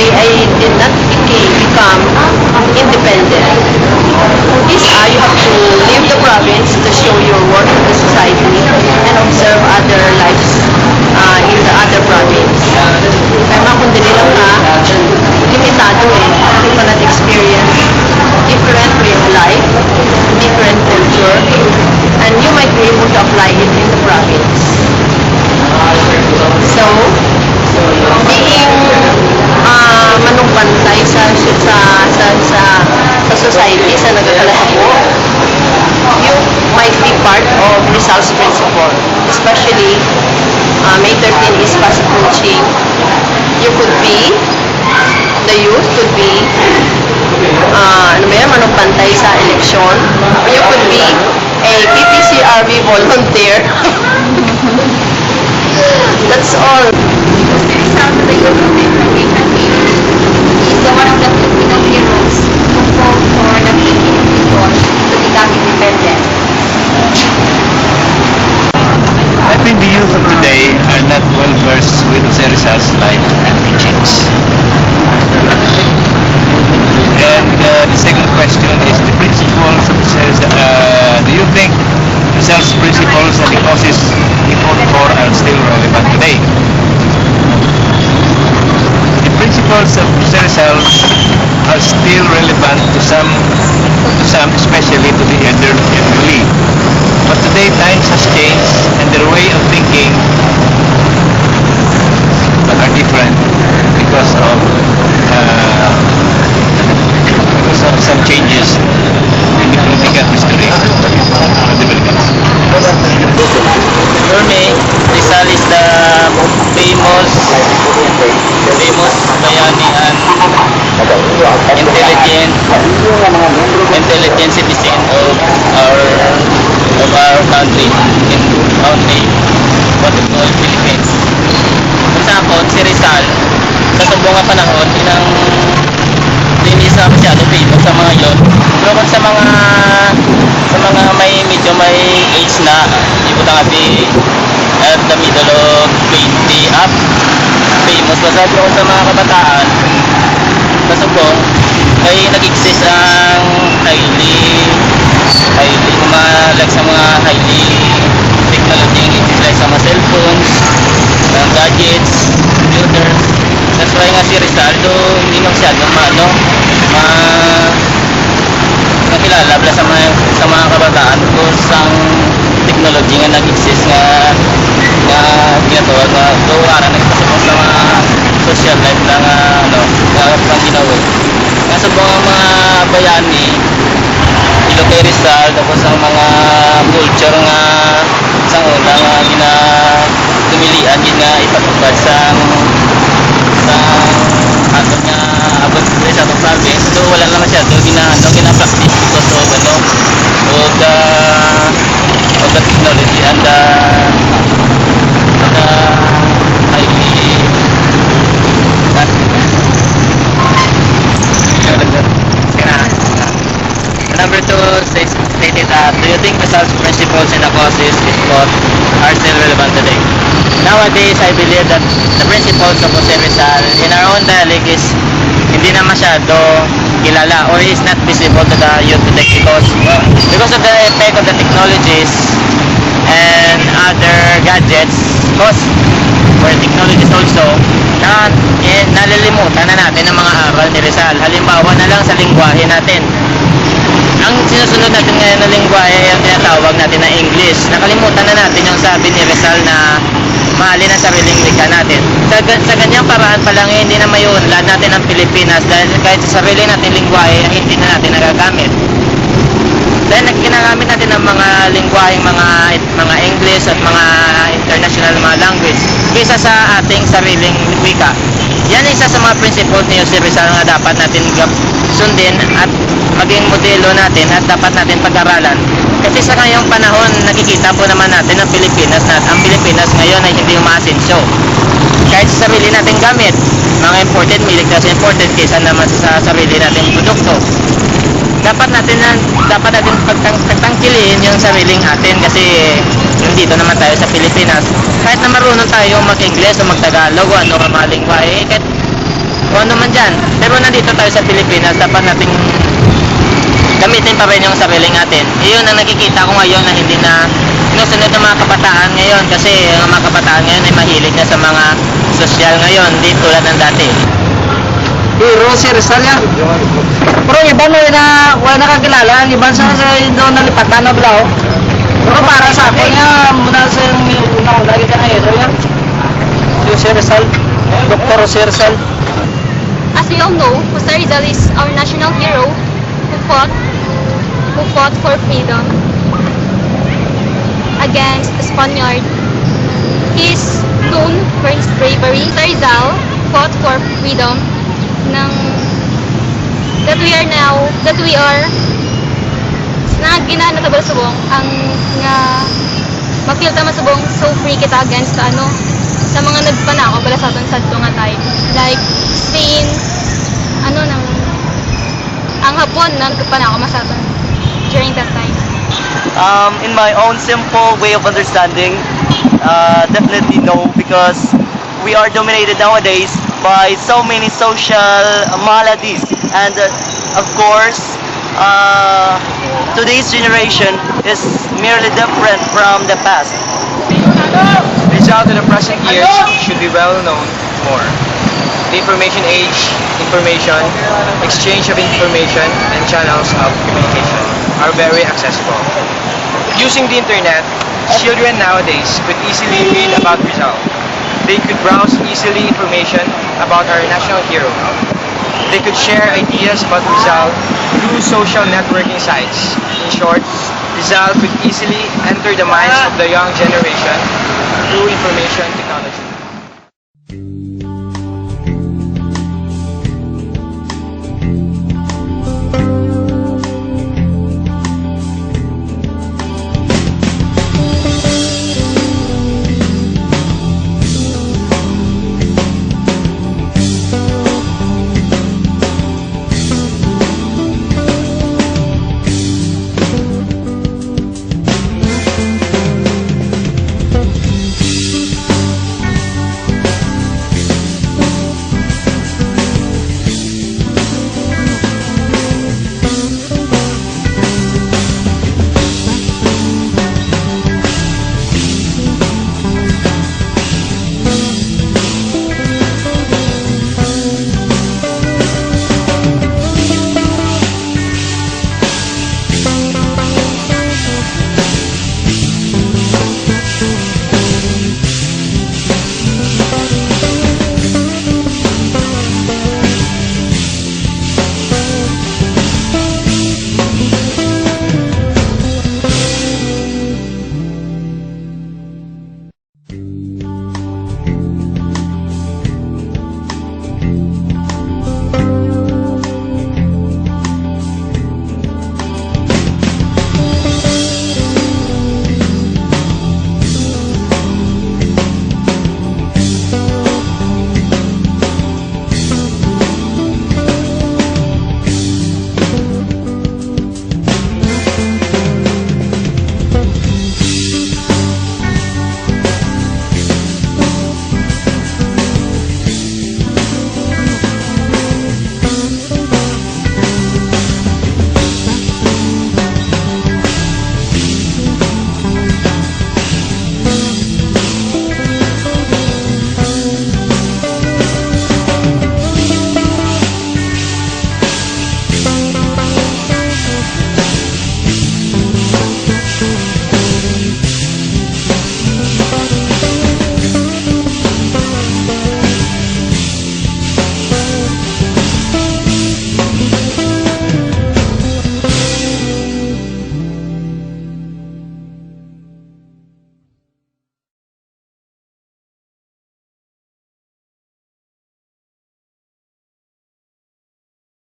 I did not become independent is you have to leave the province to show your work in the society and observe other lives in the other province. Kaya mga kundi lang na limitado You cannot experience different way of life, different culture, and you might be able to apply it in the province. So, being manugbantay sa society, sa nagkakalahabo, you might be part of Rizal's principle. Especially, May 13 is fast approaching. You could be, the youth could be, manugbantay sa eleksyon. You could be a PPCRB volunteer. That's all. The result of the youth movement campaign is the one of the Filipino heroes who fought for the Philippine people to become independent. I think the youth of today are not well versed with Jose Rizal's life and teachings. And the second question is the principles of Jose Rizal. Do you think Rizal's principles and the causes he fought for are still relevant today? The principles of Jose Rizal are still relevant to some, especially to the elderly. But today times has changed and their way of thinking are different because of some changes in the political history of the Philippines. For me, Rizal is the famous bayani and intelligent citizen of our country in what we call Philippines. Example, si Rizal, sa subong panahon, hindi sa masyado famous sa mga yon. Pero kung sa mga medyo may age na, ibig sabihin at the middle of 20 up, famous pa sa mga kabataan, sa subong, ay nag-exist ang highly like sa mga highly technology, like sa mga cellphones, gadgets, computers. That's why nga si Rizal, hindi masyado makilala sa mga kabataan kung sang technology nga nag-exist nga ginatawag na para nagpasabot sa mga social life na pang ginawag. Kaso po ang mga bayani, ilo kay Rizal, tapos ang mga culture nga sang una nga tumilian nga ipatupad sa aton nga abot sa atong province. So wala lang masyado gina-practice because of the technology and the highly Number 2 stated that, do you think Rizal's principles and the causes it fought are still relevant today? Nowadays, I believe that the principles of Jose Rizal in our own dialect is hindi na masyado kilala or is not visible to the youth today because of the effect of the technologies and other gadgets, cost for technologies also, nalilimutan na natin ang mga aral ni Rizal. Halimbawa na lang sa lingwahe natin. Ang sinusunod natin ngayon na lingwahe ay ang tinatawag natin na English. Nakalimutan na natin yung sabi ni Rizal na mahalin ang sariling wika natin. Sa ganyang paraan pa lang hindi na may unlad natin ang Pilipinas dahil kahit sa sarili natin lingwahe ay hindi na natin nagagamit. Dahil ginagamit natin ang mga lingwaheng mga English at mga international mga language kaysa sa ating sariling wika. Yan isa sa mga principles ni Jose Rizal na dapat natin sundin at maging modelo natin at dapat natin pag-aralan. Kasi sa ngayong panahon, nakikita po naman natin ang Pilipinas ngayon ay hindi umaasenso. Kahit sa sarili nating gamit, mga imported, may ligtas imported kaysa naman sa sarili nating produkto. Dapat natin pagtangkiliin yung sariling atin kasi nandito naman tayo sa Pilipinas. Kahit na marunong tayo mag-English o mag-Tagalog o ano mga lingwahe, kahit kung ano man dyan. Pero nandito tayo sa Pilipinas, dapat nating gamitin pa rin yung sarili natin. Iyon ang nakikita ko ngayon na hindi na sinusunod ng mga kabataan ngayon kasi ang mga kabataan ngayon ay mahilig na sa mga sosyal ngayon, di tulad ng dati. Hero si Rizal yan. Pero iba no na wala nakakilala, iba sa doon nalipatan na blau. Pero para sa akin nga muna sa una lagi ka na hero yan. Si Rizal, Dr. Jose Rizal. As we all know, Jose Rizal is our national hero who fought for freedom against the Spaniard. He is known for his bravery. Jose Rizal fought for freedom ng that we are na ginana tabal subong ang nga mapil ta masubong so free kita against sa mga nagpanako bala sa aton sadto nga time like Spain ang Hapon na nagpanako masaton during that time. In my own simple way of understanding, definitely no, because we are dominated nowadays by so many social maladies, and of course, today's generation is merely different from the past. Rizal to the present years should be well known more. The information age, information, exchange of information, and channels of communication are very accessible. Using the internet, children nowadays could easily read about Rizal. They could browse easily information about our national hero. They could share ideas about Rizal through social networking sites. In short, Rizal could easily enter the minds of the young generation through information technology.